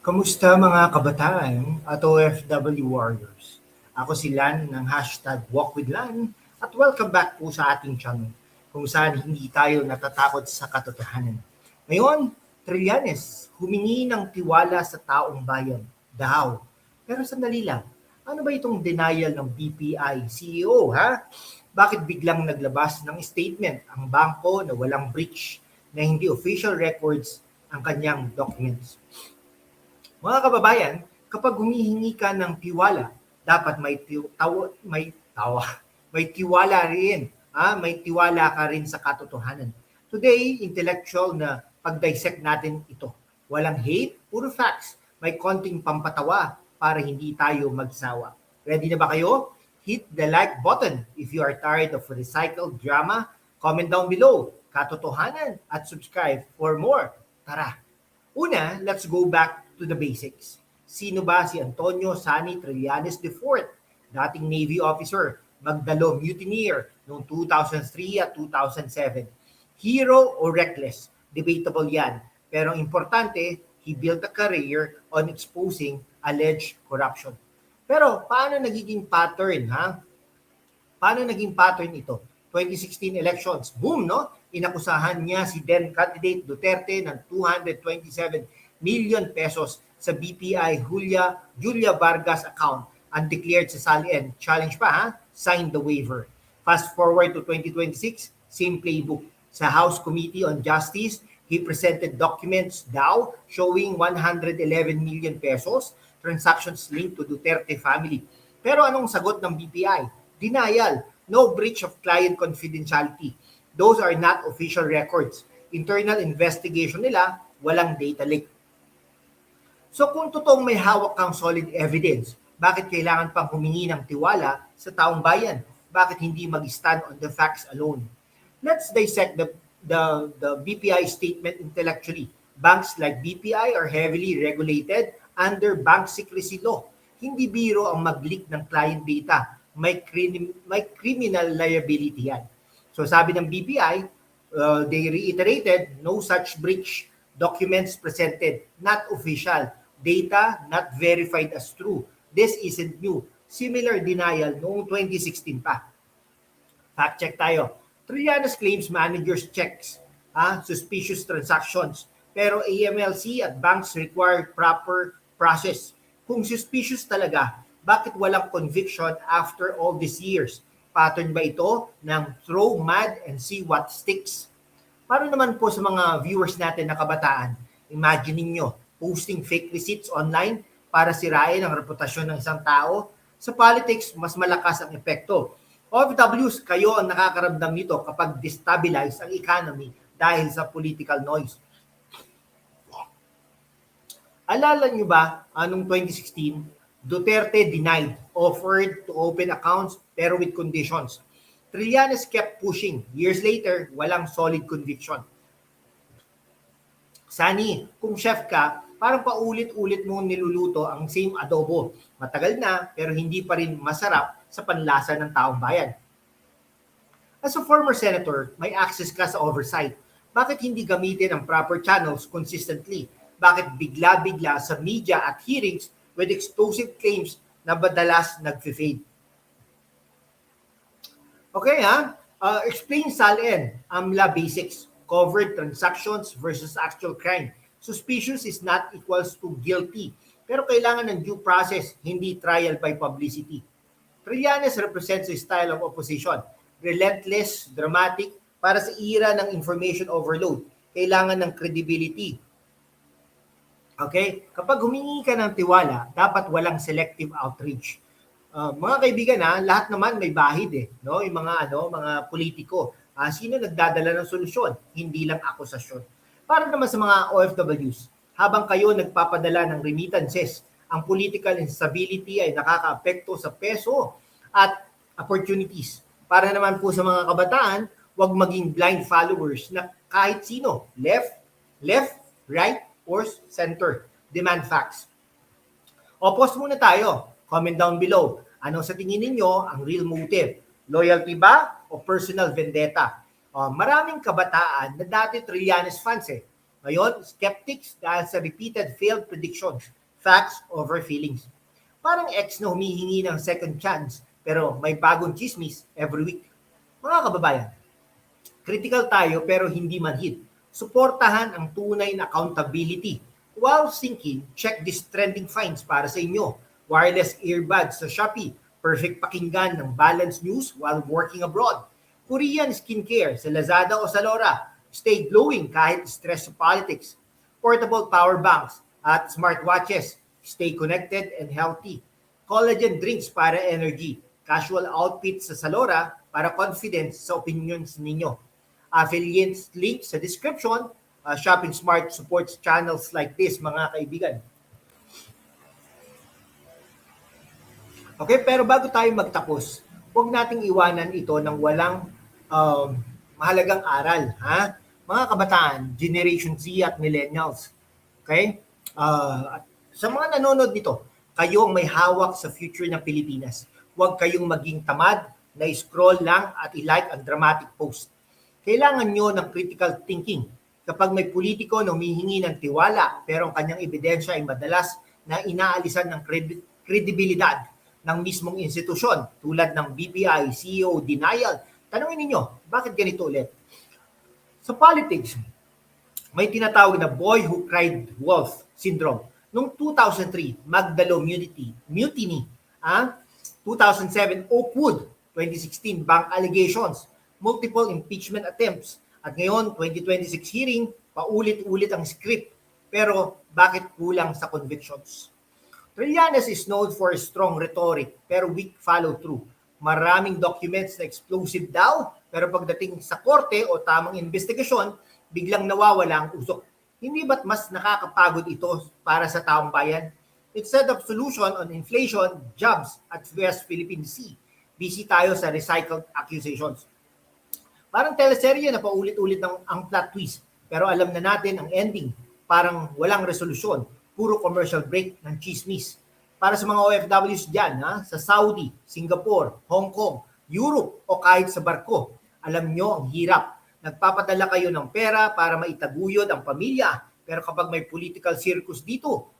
Kamusta mga kabataan at OFW warriors? Ako si Lan ng hashtag #WalkWithLan at welcome back po sa ating channel kung saan hindi tayo natatakot sa katotohanan. Ngayon, Trillanes, humingi ng tiwala sa taong bayan. Daw. Pero sandali lang, ano ba itong denial ng BPI CEO ha? Bakit biglang naglabas ng statement ang bangko na walang breach na hindi official records ang kanyang documents? Mga kababayan, kapag humihingi ka ng tiwala, dapat may tiwala rin. May tiwala ka rin sa katotohanan. Today, intellectual na pag-dissect natin ito. Walang hate, puro facts. May konting pampatawa para hindi tayo magsawa. Ready na ba kayo? Hit the like button if you are tired of recycled drama. Comment down below, katotohanan, at subscribe for more. Tara! Una, let's go back to the basics. Sino ba si Antonio Sani Trillanes IV, dating Navy officer, Magdalo mutineer noong 2003 at 2007? Hero o reckless? Debatable yan. Pero importante, he built a career on exposing alleged corruption. Pero paano nagiging pattern, ha? Paano naging pattern ito? 2016 elections, boom, no? Inakusahan niya si then candidate Duterte ng 227 million pesos sa BPI Julia Vargas account, undeclared sa Salien. Challenge pa ha, signed the waiver. Fast forward to 2026, same playbook. Sa House Committee on Justice, he presented documents daw showing 111 million pesos transactions linked to Duterte family. Pero anong sagot ng BPI? Denial. No breach of client confidentiality. Those are not official records. Internal investigation nila, walang data leak. So kung totoong may hawak kang solid evidence, bakit kailangan pang humingi ng tiwala sa taong bayan? Bakit hindi mag-stand on the facts alone? Let's dissect the BPI statement intellectually. Banks like BPI are heavily regulated under bank secrecy law. Hindi biro ang mag-leak ng client data. May criminal liability yan. So sabi ng BPI, they reiterated, no such breach. Documents presented, not official. Data not verified as true. This isn't new. Similar denial noong 2016 pa. Fact check tayo. Trillanes claims managers checks, suspicious transactions. Pero AMLC at banks require proper process. Kung suspicious talaga, bakit walang conviction after all these years? Pattern ba ito ng throw mud and see what sticks? Para naman po sa mga viewers natin na kabataan, imagine niyo posting fake receipts online para sirain ang reputasyon ng isang tao. Sa politics, mas malakas ang epekto. OFWs, kayo ang nakakaramdam nito kapag destabilize ang economy dahil sa political noise. Alala niyo ba, anong 2016, Duterte denied, offered to open accounts pero with conditions. Trillanes kept pushing. Years later, walang solid conviction. Sani, kung chef ka, parang paulit-ulit mo niluluto ang same adobo. Matagal na pero hindi pa rin masarap sa panlasa ng taong bayan. As a former senator, may access ka sa oversight. Bakit hindi gamitin ang proper channels consistently? Bakit bigla-bigla sa media at hearings with explosive claims na madalas nag-fade? Okay explain Salien, AMLA basics, covered transactions versus actual crime. Suspicious is not equals to guilty, pero kailangan ng due process, hindi trial by publicity. Trillanes represents a style of opposition, relentless, dramatic, para sa era ng information overload. Kailangan ng credibility. Okay? Kapag humingi ka ng tiwala, dapat walang selective outreach. Mga kaibigan lahat naman may bahid no? Yung mga politiko. Sino nagdadala ng solusyon? Hindi lang akusasyon. Para naman sa mga OFWs, habang kayo nagpapadala ng remittances, ang political instability ay nakakaapekto sa peso at opportunities. Para naman po sa mga kabataan, huwag maging blind followers na kahit sino, left, right, or center. Demand facts. O post muna tayo. Comment down below. Ano sa tingin ninyo ang real motive? Loyalty ba o personal vendetta? Maraming kabataan na dati Trillanes fans Ngayon, skeptics dahil sa repeated failed predictions, facts over feelings. Parang ex na humihingi ng second chance pero may bagong chismis every week. Mga kababayan, critical tayo pero hindi manhid. Suportahan ang tunay na accountability. While thinking, check these trending finds para sa inyo. Wireless earbuds sa Shopee, perfect pakinggan ng balanced news while working abroad. Korean skincare sa Lazada o sa Lora, stay glowing kahit stress sa politics. Portable power banks at smartwatches, stay connected and healthy. Collagen drinks para energy, casual outfits sa Salora para confidence sa opinions ninyo. Affiliates link sa description. Shopping Smart supports channels like this, mga kaibigan. Okay, pero bago tayo magtapos, huwag nating iwanan ito ng walang mahalagang aral. Ha? Mga kabataan, Generation Z at Millennials. Okay? Sa mga nanonood nito, kayo ang may hawak sa future ng Pilipinas. Huwag kayong maging tamad na scroll lang at i-like ang dramatic post. Kailangan nyo ng critical thinking. Kapag may politiko na humihingi ng tiwala pero ang kanyang ebidensya ay madalas na inaalisan ng kredibilidad ng mismong institusyon tulad ng BPI, CEO denial, tanungin ninyo, bakit ganito ulit? Sa politics, may tinatawag na boy who cried wolf syndrome. Noong 2003, Magdalo Mutiny. 2007, Oakwood. 2016, bank allegations. Multiple impeachment attempts. At ngayon, 2026 hearing, paulit-ulit ang script. Pero bakit kulang sa convictions? Trillanes is known for strong rhetoric pero weak follow-through. Maraming documents na explosive daw, pero pagdating sa korte o tamang investigasyon, biglang nawawala ang usok. Hindi ba't mas nakakapagod ito para sa taong bayan? Instead of solution on inflation, jobs at West Philippine Sea, busy tayo sa recycled accusations. Parang teleserye na paulit-ulit ang plot twist, pero alam na natin ang ending. Parang walang resolusyon, puro commercial break ng chismis. Para sa mga OFWs dyan, sa Saudi, Singapore, Hong Kong, Europe o kahit sa barko, alam nyo ang hirap. Nagpapadala kayo ng pera para maitaguyod ang pamilya, pero kapag may political circus dito,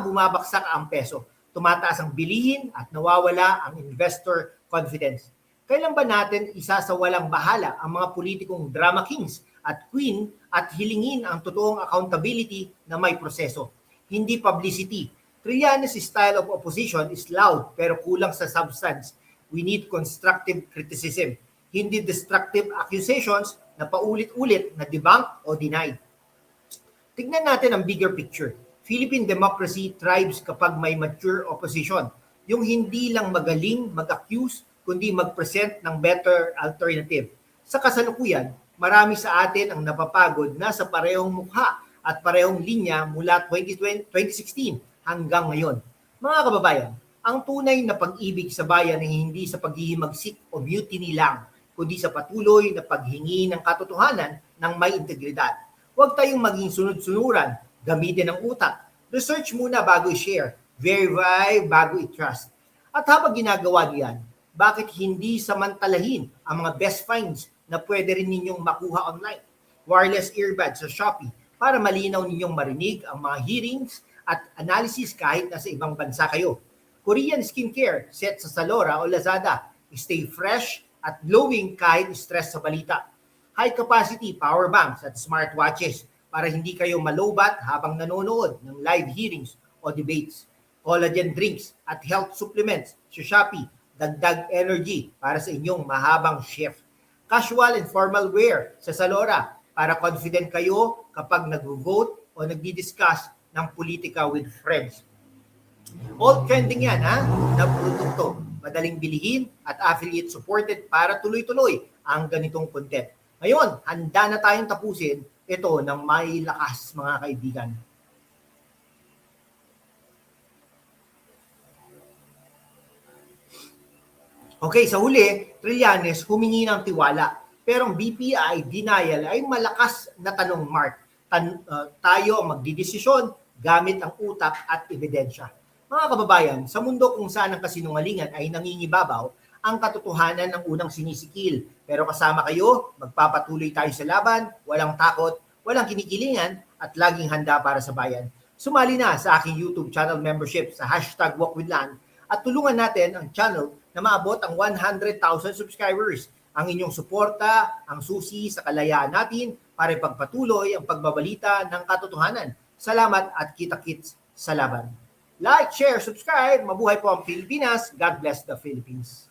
bumabaksak ang peso. Tumataas ang bilihin at nawawala ang investor confidence. Kailan ba natin isasawalang bahala ang mga politikong drama kings at queen at hilingin ang totoong accountability na may proseso? Hindi publicity. Trillanes' style of opposition is loud pero kulang sa substance. We need constructive criticism, hindi destructive accusations na paulit-ulit na debunk o denied. Tignan natin ang bigger picture. Philippine democracy thrives kapag may mature opposition. Yung hindi lang magaling mag-accuse, kundi mag-present ng better alternative. Sa kasalukuyan, marami sa atin ang napapagod na sa parehong mukha at parehong linya mula 2016 hanggang ngayon. Mga kababayan, ang tunay na pag-ibig sa bayan ay hindi sa paghihimagsik o mutiny lang, kundi sa patuloy na paghingi ng katotohanan ng may integridad. Huwag tayong maging sunod-sunuran, gamitin ang utak. Research muna bago i-share, verify bago i-trust. At habang ginagawa niyan, bakit hindi samantalahin ang mga best finds na pwede rin ninyong makuha online? Wireless earbuds sa Shopee para malinaw ninyong marinig ang mga hearings at analysis kahit nasa ibang bansa kayo. Korean skincare set sa Salora o Lazada. Stay fresh at glowing kahit stress sa balita. High capacity power banks at smartwatches para hindi kayo malobat habang nanonood ng live hearings o debates. Collagen drinks at health supplements sa Shopee. Dagdag energy para sa inyong mahabang shift. Casual and formal wear sa Salora para confident kayo kapag nag-vote o nagdi-discuss ng politika with friends. All trending yan na produkto. Madaling bilihin at affiliate supported para tuloy-tuloy ang ganitong content. Ngayon, handa na tayong tapusin ito ng may lakas, mga kaibigan. Okay, sa huli, Trillanes humingi ng tiwala. Pero ang BPI denial ay malakas na tanong, Mark. Tayo ang magdidesisyon gamit ang utak at ebidensya. Mga kababayan, sa mundo kung saan ang kasinungalingan ay nangingibabaw ang katotohanan ang unang sinisikil. Pero kasama kayo, magpapatuloy tayo sa laban, walang takot, walang kinikilingan, at laging handa para sa bayan. Sumali na sa aking YouTube channel membership sa #WalkWithLan at tulungan natin ang channel na maabot ang 100,000 subscribers. Ang inyong suporta, ang susi sa kalayaan natin para ipagpatuloy ang pagbabalita ng katotohanan. Salamat at kita-kits sa laban. Like, share, subscribe. Mabuhay po ang Pilipinas. God bless the Philippines.